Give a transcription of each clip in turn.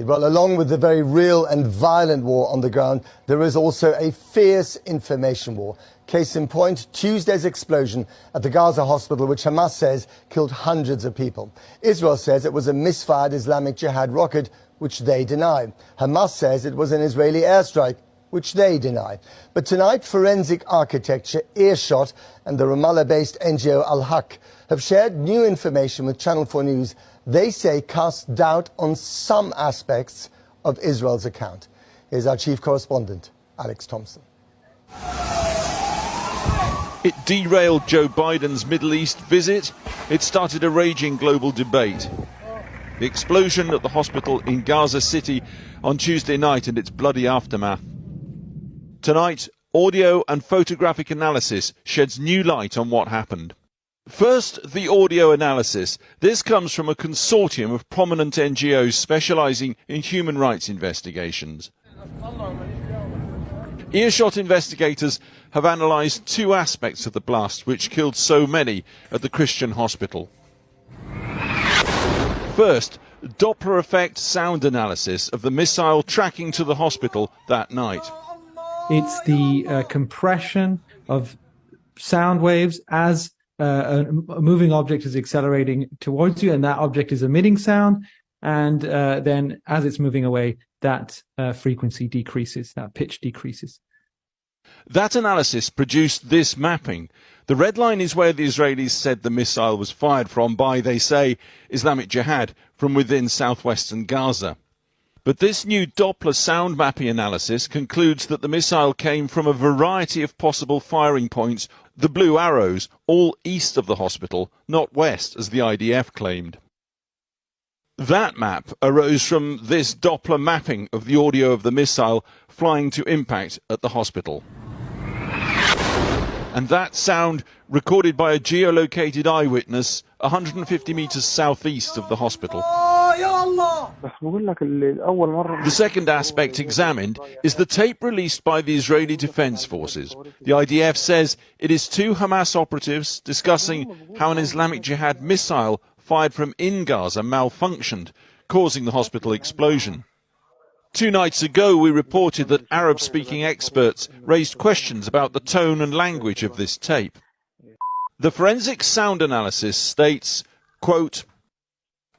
Well, along with the very real and violent war on the ground, there is also a fierce information war. Case in point, Tuesday's explosion at the Gaza hospital, which Hamas says killed hundreds of people. Israel says it was a misfired Islamic Jihad rocket, which they deny. Hamas says it was an Israeli airstrike, which they deny. But tonight, forensic architecture, Earshot, and the Ramallah-based NGO al-Ahli have shared new information with Channel 4 News. They say casts doubt on some aspects of Israel's account. Here's our chief correspondent, Alex Thompson. It derailed Joe Biden's Middle East visit. It started a raging global debate. The explosion at the hospital in Gaza City on Tuesday night and its bloody aftermath. Tonight, audio and photographic analysis sheds new light on what happened. First, the audio analysis. This comes from a consortium of prominent NGOs specialising in human rights investigations. Earshot investigators have analysed two aspects of the blast which killed so many at the Christian hospital. First, Doppler effect sound analysis of the missile tracking to the hospital that night. It's the compression of sound waves as a moving object is accelerating towards you, and that object is emitting sound, and then as it's moving away, that frequency decreases, that pitch decreases. That analysis produced this mapping. The red line is where the Israelis said the missile was fired from by, they say, Islamic Jihad from within southwestern Gaza. But this new Doppler sound mapping analysis concludes that the missile came from a variety of possible firing points, the blue arrows, all east of the hospital, not west, as the IDF claimed. That map arose from this Doppler mapping of the audio of the missile flying to impact at the hospital. And that sound recorded by a geolocated eyewitness 150 metres southeast of the hospital. The second aspect examined is the tape released by the Israeli Defense Forces. The IDF says it is two Hamas operatives discussing how an Islamic Jihad missile fired from in Gaza malfunctioned, causing the hospital explosion. 2 nights ago, we reported that Arab-speaking experts raised questions about the tone and language of this tape. The forensic sound analysis states, quote,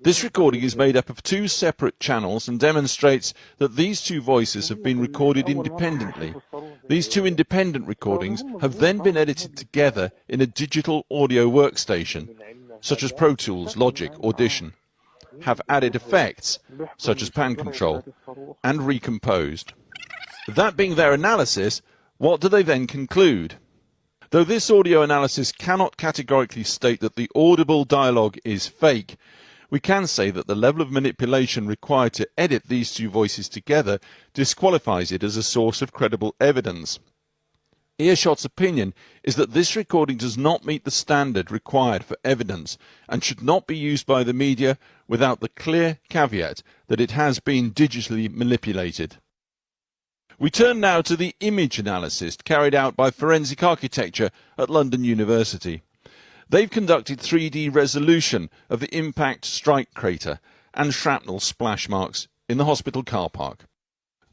"This recording is made up of 2 separate channels and demonstrates that these 2 voices have been recorded independently. These 2 independent recordings have then been edited together in a digital audio workstation, such as Pro Tools, Logic, Audition, have added effects, such as pan control, and recomposed." That being their analysis, what do they then conclude? Though this audio analysis cannot categorically state that the audible dialogue is fake, we can say that the level of manipulation required to edit these 2 voices together disqualifies it as a source of credible evidence. Earshot's opinion is that this recording does not meet the standard required for evidence and should not be used by the media without the clear caveat that it has been digitally manipulated. We turn now to the image analysis carried out by Forensic Architecture at London University. They've conducted 3D resolution of the impact strike crater and shrapnel splash marks in the hospital car park.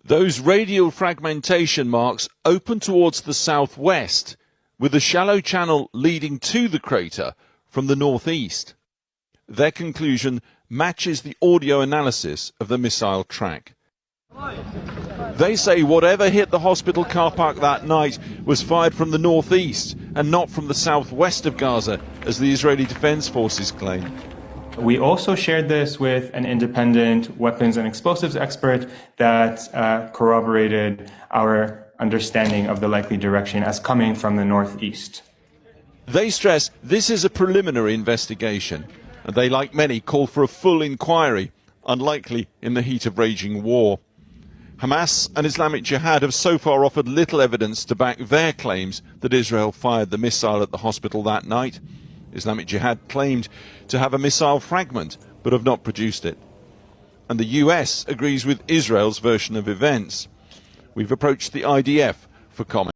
Those radial fragmentation marks open towards the southwest, with a shallow channel leading to the crater from the northeast. Their conclusion matches the audio analysis of the missile track. They say whatever hit the hospital car park that night was fired from the northeast and not from the southwest of Gaza, as the Israeli Defense Forces claim. We also shared this with an independent weapons and explosives expert that corroborated our understanding of the likely direction as coming from the northeast. They stress this is a preliminary investigation, and they, like many, call for a full inquiry, unlikely in the heat of raging war. Hamas and Islamic Jihad have so far offered little evidence to back their claims that Israel fired the missile at the hospital that night. Islamic Jihad claimed to have a missile fragment, but have not produced it. And the US agrees with Israel's version of events. We've approached the IDF for comment.